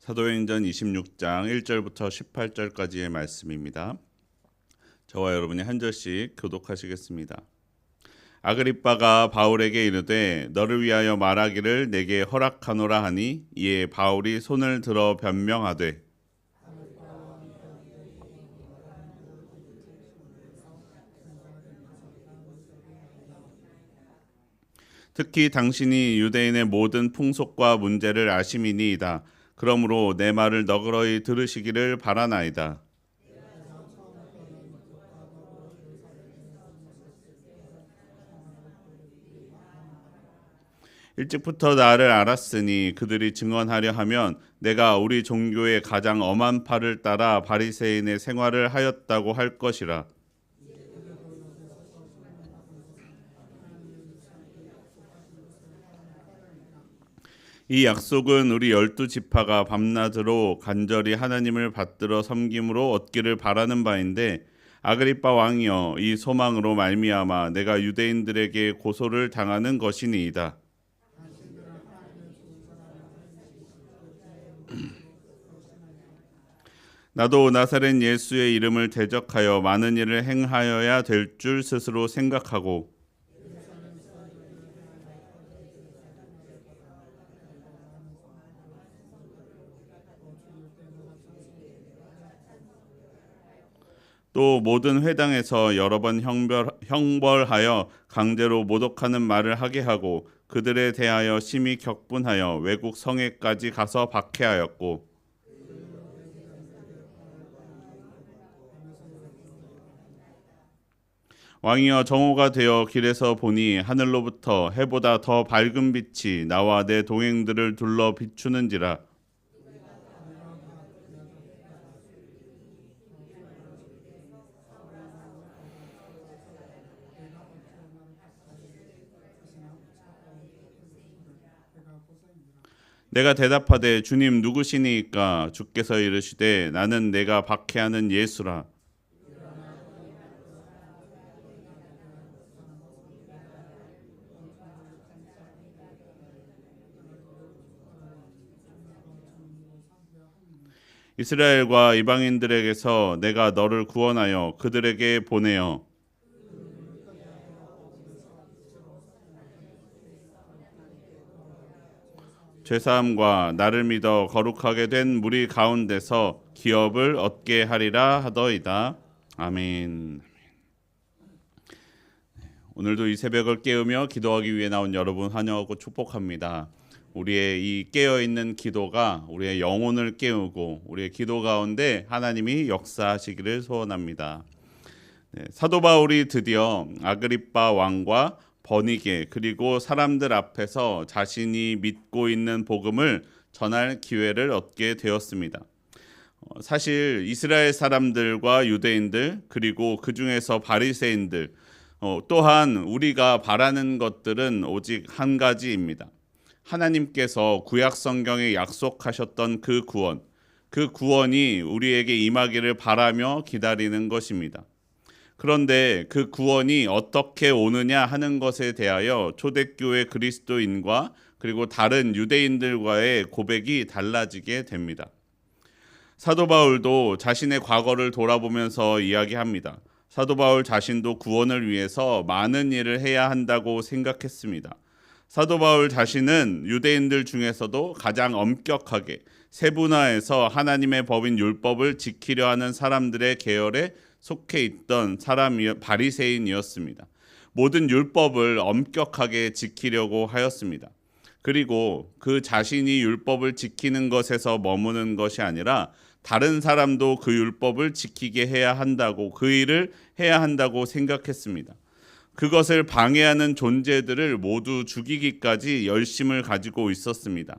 사도행전 26장 1절부터 18절까지의 말씀입니다. 저와 여러분이 한 절씩 교독하시겠습니다. 아그리빠가 바울에게 이르되 너를 위하여 말하기를 내게 허락하노라 하니 이에 바울이 손을 들어 변명하되 특히 당신이 유대인의 모든 풍속과 문제를 아심이니이다. 그러므로 내 말을 너그러이 들으시기를 바라나이다. 일찍부터 나를 알았으니 그들이 증언하려 하면 내가 우리 종교의 가장 엄한 파를 따라 바리새인의 생활을 하였다고 할 것이라. 이 약속은 우리 12지파가 밤낮으로 간절히 하나님을 받들어 섬김으로 얻기를 바라는 바인데 아그리빠 왕이여 이 소망으로 말미암아 내가 유대인들에게 고소를 당하는 것이니이다. 나도 나사렛 예수의 이름을 대적하여 많은 일을 행하여야 될 줄 스스로 생각하고 또 모든 회당에서 여러 번 형벌하여 강제로 모독하는 말을 하게 하고 그들에 대하여 심히 격분하여 외국 성에까지 가서 박해하였고 왕이여 정오가 되어 길에서 보니 하늘로부터 해보다 더 밝은 빛이 나와 내 동행들을 둘러 비추는지라. 내가 대답하되 주님 누구시니까? 주께서 이르시되 나는 내가 박해하는 예수라. 이스라엘과 이방인들에게서 내가 너를 구원하여 그들에게 보내어 죄사함과 나를 믿어 거룩하게 된 무리 가운데서 기업을 얻게 하리라 하더이다. 아멘. 오늘도 이 새벽을 깨우며 기도하기 위해 나온 여러분 환영하고 축복합니다. 우리의 이 깨어있는 기도가 우리의 영혼을 깨우고 우리의 기도 가운데 하나님이 역사하시기를 소원합니다. 사도 바울이 드디어 아그리빠 왕과 버니게 그리고 사람들 앞에서 자신이 믿고 있는 복음을 전할 기회를 얻게 되었습니다. 사실 이스라엘 사람들과 유대인들 그리고 그 중에서 바리새인들 또한 우리가 바라는 것들은 오직 한 가지입니다. 하나님께서 구약 성경에 약속하셨던 그 구원이 우리에게 임하기를 바라며 기다리는 것입니다. 그런데 그 구원이 어떻게 오느냐 하는 것에 대하여 초대교회 그리스도인과 그리고 다른 유대인들과의 고백이 달라지게 됩니다. 사도 바울도 자신의 과거를 돌아보면서 이야기합니다. 사도 바울 자신도 구원을 위해서 많은 일을 해야 한다고 생각했습니다. 사도 바울 자신은 유대인들 중에서도 가장 엄격하게 세분화해서 하나님의 법인 율법을 지키려 하는 사람들의 계열에 속해 있던 바리새인이었습니다. 모든 율법을 엄격하게 지키려고 하였습니다. 그리고 그 자신이 율법을 지키는 것에서 머무는 것이 아니라 다른 사람도 그 율법을 지키게 해야 한다고 그 일을 해야 한다고 생각했습니다. 그것을 방해하는 존재들을 모두 죽이기까지 열심을 가지고 있었습니다.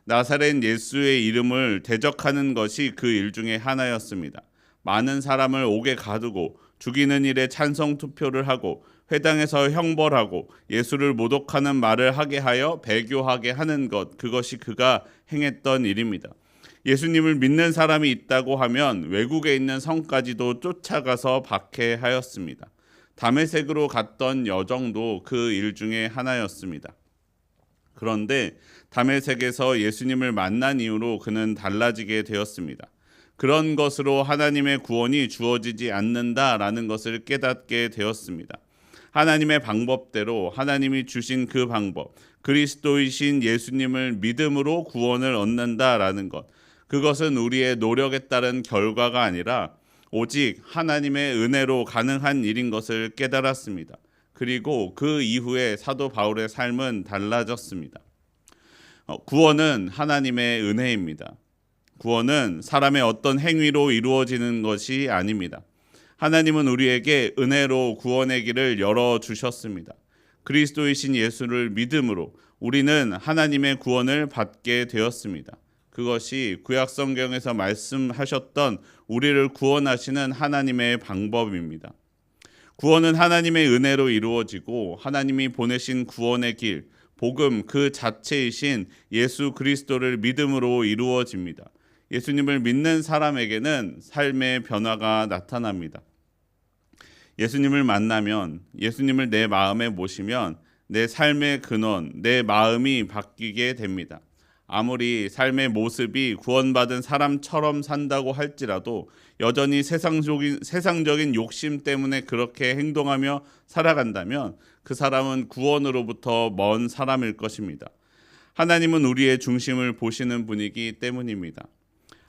나사렛 예수의 이름을 대적하는 것이 그 일 중에 하나였습니다. 많은 사람을 옥에 가두고 죽이는 일에 찬성 투표를 하고 회당에서 형벌하고 예수를 모독하는 말을 하게 하여 배교하게 하는 것, 그것이 그가 행했던 일입니다. 예수님을 믿는 사람이 있다고 하면 외국에 있는 성까지도 쫓아가서 박해하였습니다. 다메섹으로 갔던 여정도 그 일 중에 하나였습니다. 그런데 다메섹에서 예수님을 만난 이후로 그는 달라지게 되었습니다. 그런 것으로 하나님의 구원이 주어지지 않는다라는 것을 깨닫게 되었습니다. 하나님의 방법대로 하나님이 주신 그 방법, 그리스도이신 예수님을 믿음으로 구원을 얻는다라는 것, 그것은 우리의 노력에 따른 결과가 아니라 오직 하나님의 은혜로 가능한 일인 것을 깨달았습니다. 그리고 그 이후에 사도 바울의 삶은 달라졌습니다. 구원은 하나님의 은혜입니다. 구원은 사람의 어떤 행위로 이루어지는 것이 아닙니다. 하나님은 우리에게 은혜로 구원의 길을 열어주셨습니다. 그리스도이신 예수를 믿음으로 우리는 하나님의 구원을 받게 되었습니다. 그것이 구약 성경에서 말씀하셨던 우리를 구원하시는 하나님의 방법입니다. 구원은 하나님의 은혜로 이루어지고 하나님이 보내신 구원의 길, 복음 그 자체이신 예수 그리스도를 믿음으로 이루어집니다. 예수님을 믿는 사람에게는 삶의 변화가 나타납니다. 예수님을 만나면, 예수님을 내 마음에 모시면 내 삶의 근원, 내 마음이 바뀌게 됩니다. 아무리 삶의 모습이 구원받은 사람처럼 산다고 할지라도 여전히 세상적인 욕심 때문에 그렇게 행동하며 살아간다면 그 사람은 구원으로부터 먼 사람일 것입니다. 하나님은 우리의 중심을 보시는 분이기 때문입니다.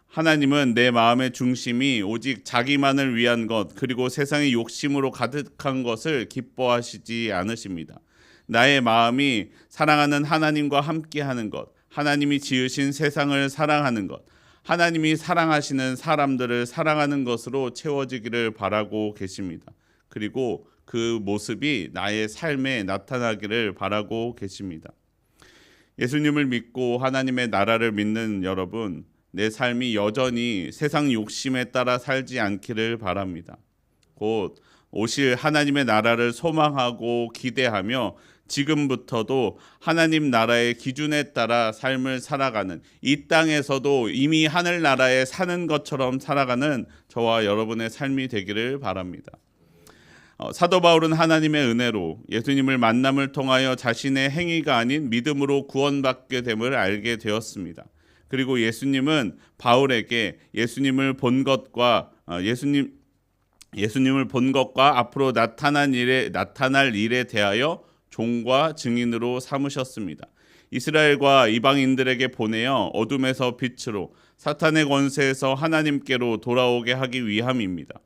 하나님은 내 마음의 중심이 오직 자기만을 위한 것, 그리고 세상의 욕심으로 가득한 것을 기뻐하시지 않으십니다. 나의 마음이 사랑하는 하나님과 함께하는 것, 하나님이 지으신 세상을 사랑하는 것, 하나님이 사랑하시는 사람들을 사랑하는 것으로 채워지기를 바라고 계십니다. 그리고 그 모습이 나의 삶에 나타나기를 바라고 계십니다. 예수님을 믿고 하나님의 나라를 믿는 여러분, 내 삶이 여전히 세상 욕심에 따라 살지 않기를 바랍니다. 곧 오실 하나님의 나라를 소망하고 기대하며 지금부터도 하나님 나라의 기준에 따라 삶을 살아가는, 이 땅에서도 이미 하늘나라에 사는 것처럼 살아가는 저와 여러분의 삶이 되기를 바랍니다. 사도 바울은 하나님의 은혜로 예수님을 만남을 통하여 자신의 행위가 아닌 믿음으로 구원받게 됨을 알게 되었습니다. 그리고 예수님은 바울에게 예수님을 본 것과 앞으로 나타날 일에 대하여 종과 증인으로 삼으셨습니다. 이스라엘과 이방인들에게 보내어 어둠에서 빛으로, 사탄의 권세에서 하나님께로 돌아오게 하기 위함입니다.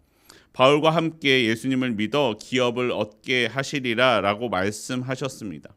바울과 함께 예수님을 믿어 기업을 얻게 하시리라 라고 말씀하셨습니다.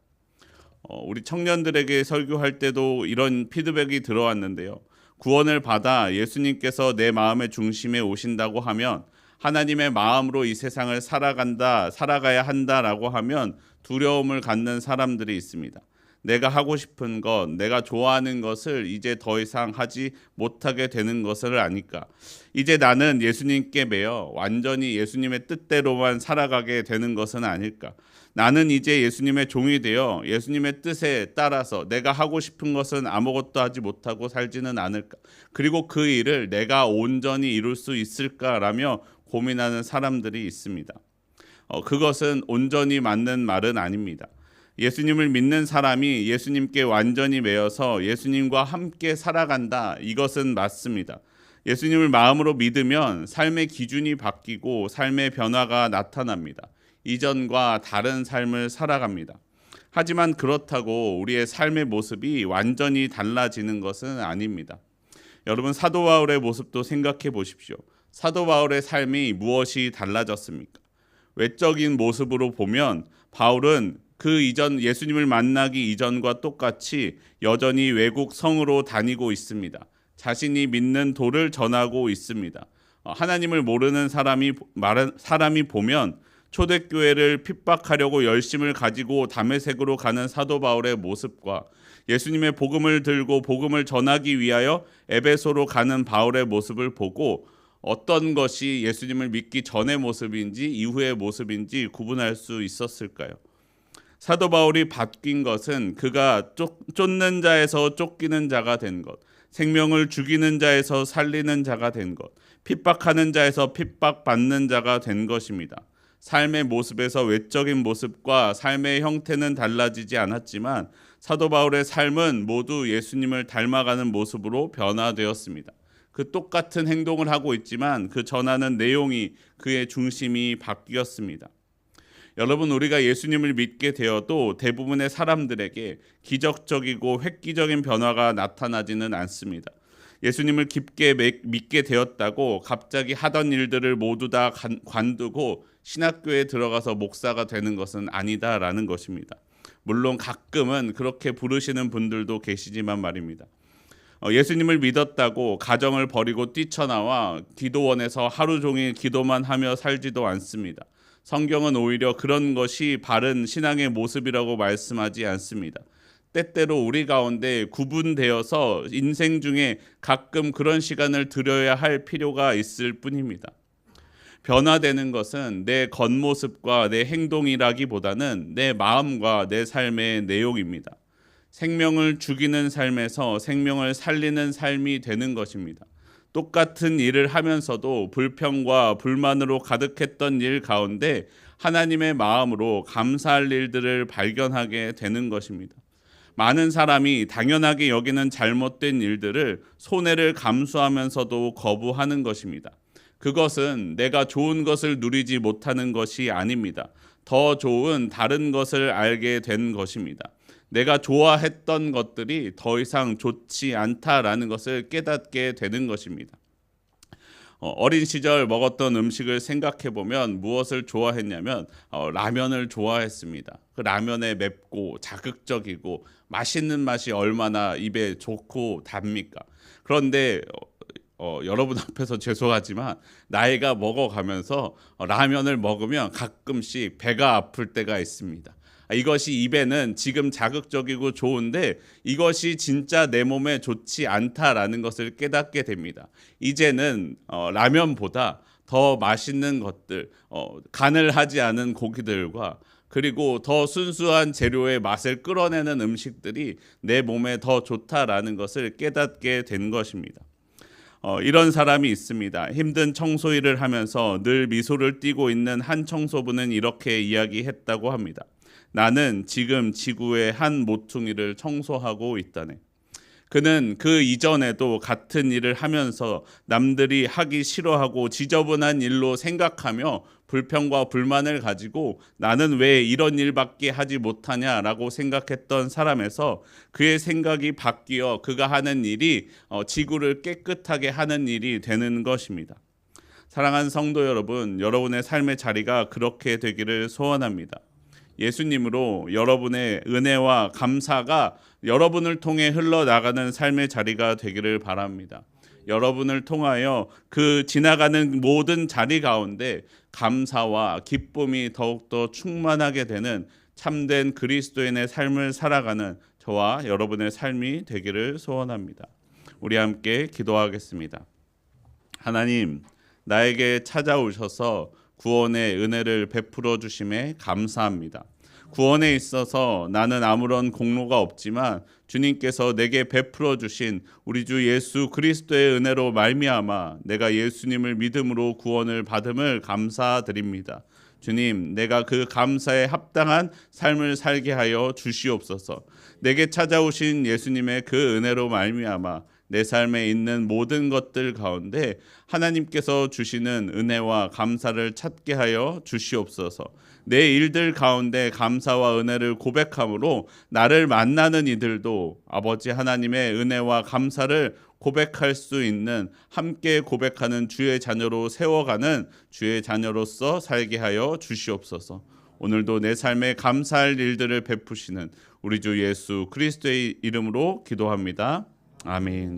우리 청년들에게 설교할 때도 이런 피드백이 들어왔는데요. 구원을 받아 예수님께서 내 마음의 중심에 오신다고 하면, 하나님의 마음으로 이 세상을 살아가야 한다라고 하면 두려움을 갖는 사람들이 있습니다. 내가 하고 싶은 것, 내가 좋아하는 것을 이제 더 이상 하지 못하게 되는 것을 아니까. 이제 나는 예수님께 매여 완전히 예수님의 뜻대로만 살아가게 되는 것은 아닐까. 나는 이제 예수님의 종이 되어 예수님의 뜻에 따라서 내가 하고 싶은 것은 아무것도 하지 못하고 살지는 않을까. 그리고 그 일을 내가 온전히 이룰 수 있을까라며 고민하는 사람들이 있습니다. 그것은 온전히 맞는 말은 아닙니다. 예수님을 믿는 사람이 예수님께 완전히 매여서 예수님과 함께 살아간다. 이것은 맞습니다. 예수님을 마음으로 믿으면 삶의 기준이 바뀌고 삶의 변화가 나타납니다. 이전과 다른 삶을 살아갑니다. 하지만 그렇다고 우리의 삶의 모습이 완전히 달라지는 것은 아닙니다. 여러분, 사도 바울의 모습도 생각해 보십시오. 사도 바울의 삶이 무엇이 달라졌습니까? 외적인 모습으로 보면 바울은 그 이전 예수님을 만나기 이전과 똑같이 여전히 외국 성으로 다니고 있습니다. 자신이 믿는 도를 전하고 있습니다. 하나님을 모르는 사람이 보면 초대교회를 핍박하려고 열심을 가지고 다메섹으로 가는 사도 바울의 모습과 예수님의 복음을 들고 복음을 전하기 위하여 에베소로 가는 바울의 모습을 보고 어떤 것이 예수님을 믿기 전의 모습인지 이후의 모습인지 구분할 수 있었을까요? 사도 바울이 바뀐 것은 그가 쫓는 자에서 쫓기는 자가 된 것, 생명을 죽이는 자에서 살리는 자가 된 것, 핍박하는 자에서 핍박받는 자가 된 것입니다. 삶의 모습에서 외적인 모습과 삶의 형태는 달라지지 않았지만 사도 바울의 삶은 모두 예수님을 닮아가는 모습으로 변화되었습니다. 그 똑같은 행동을 하고 있지만 그 전하는 내용이 그의 중심이 바뀌었습니다. 여러분, 우리가 예수님을 믿게 되어도 대부분의 사람들에게 기적적이고 획기적인 변화가 나타나지는 않습니다. 예수님을 깊게 믿게 되었다고 갑자기 하던 일들을 모두 다 관두고 신학교에 들어가서 목사가 되는 것은 아니다라는 것입니다. 물론 가끔은 그렇게 부르시는 분들도 계시지만 말입니다. 예수님을 믿었다고 가정을 버리고 뛰쳐나와 기도원에서 하루 종일 기도만 하며 살지도 않습니다. 성경은 오히려 그런 것이 바른 신앙의 모습이라고 말씀하지 않습니다. 때때로 우리 가운데 구분되어서 인생 중에 가끔 그런 시간을 들여야 할 필요가 있을 뿐입니다. 변화되는 것은 내 겉모습과 내 행동이라기보다는 내 마음과 내 삶의 내용입니다. 생명을 죽이는 삶에서 생명을 살리는 삶이 되는 것입니다. 똑같은 일을 하면서도 불평과 불만으로 가득했던 일 가운데 하나님의 마음으로 감사할 일들을 발견하게 되는 것입니다. 많은 사람이 당연하게 여기는 잘못된 일들을 손해를 감수하면서도 거부하는 것입니다. 그것은 내가 좋은 것을 누리지 못하는 것이 아닙니다. 더 좋은 다른 것을 알게 된 것입니다. 내가 좋아했던 것들이 더 이상 좋지 않다라는 것을 깨닫게 되는 것입니다. 어린 시절 먹었던 음식을 생각해 보면 무엇을 좋아했냐면 라면을 좋아했습니다. 그 라면에 맵고 자극적이고 맛있는 맛이 얼마나 입에 좋고 답니까? 그런데 여러분 앞에서 죄송하지만 나이가 먹어가면서 라면을 먹으면 가끔씩 배가 아플 때가 있습니다. 이것이 입에는 지금 자극적이고 좋은데 이것이 진짜 내 몸에 좋지 않다라는 것을 깨닫게 됩니다. 이제는 라면보다 더 맛있는 것들, 간을 하지 않은 고기들과 그리고 더 순수한 재료의 맛을 끌어내는 음식들이 내 몸에 더 좋다라는 것을 깨닫게 된 것입니다. 이런 사람이 있습니다. 힘든 청소 일을 하면서 늘 미소를 띠고 있는 한 청소부는 이렇게 이야기했다고 합니다. 나는 지금 지구의 한 모퉁이를 청소하고 있다네. 그는 그 이전에도 같은 일을 하면서 남들이 하기 싫어하고 지저분한 일로 생각하며 불평과 불만을 가지고 나는 왜 이런 일밖에 하지 못하냐라고 생각했던 사람에서 그의 생각이 바뀌어 그가 하는 일이 지구를 깨끗하게 하는 일이 되는 것입니다. 사랑하는 성도 여러분, 여러분의 삶의 자리가 그렇게 되기를 소원합니다. 예수님으로 여러분의 은혜와 감사가 여러분을 통해 흘러나가는 삶의 자리가 되기를 바랍니다. 여러분을 통하여 그 지나가는 모든 자리 가운데 감사와 기쁨이 더욱더 충만하게 되는 참된 그리스도인의 삶을 살아가는 저와 여러분의 삶이 되기를 소원합니다. 우리 함께 기도하겠습니다. 하나님, 나에게 찾아오셔서 구원의 은혜를 베풀어 주심에 감사합니다. 구원에 있어서 나는 아무런 공로가 없지만 주님께서 내게 베풀어 주신 우리 주 예수 그리스도의 은혜로 말미암아 내가 예수님을 믿음으로 구원을 받음을 감사드립니다. 주님, 내가 그 감사에 합당한 삶을 살게 하여 주시옵소서. 내게 찾아오신 예수님의 그 은혜로 말미암아 내 삶에 있는 모든 것들 가운데 하나님께서 주시는 은혜와 감사를 찾게 하여 주시옵소서. 내 일들 가운데 감사와 은혜를 고백함으로 나를 만나는 이들도 아버지 하나님의 은혜와 감사를 고백할 수 있는, 함께 고백하는 주의 자녀로 세워가는 주의 자녀로서 살게 하여 주시옵소서. 오늘도 내 삶에 감사할 일들을 베푸시는 우리 주 예수 그리스도의 이름으로 기도합니다. 아멘.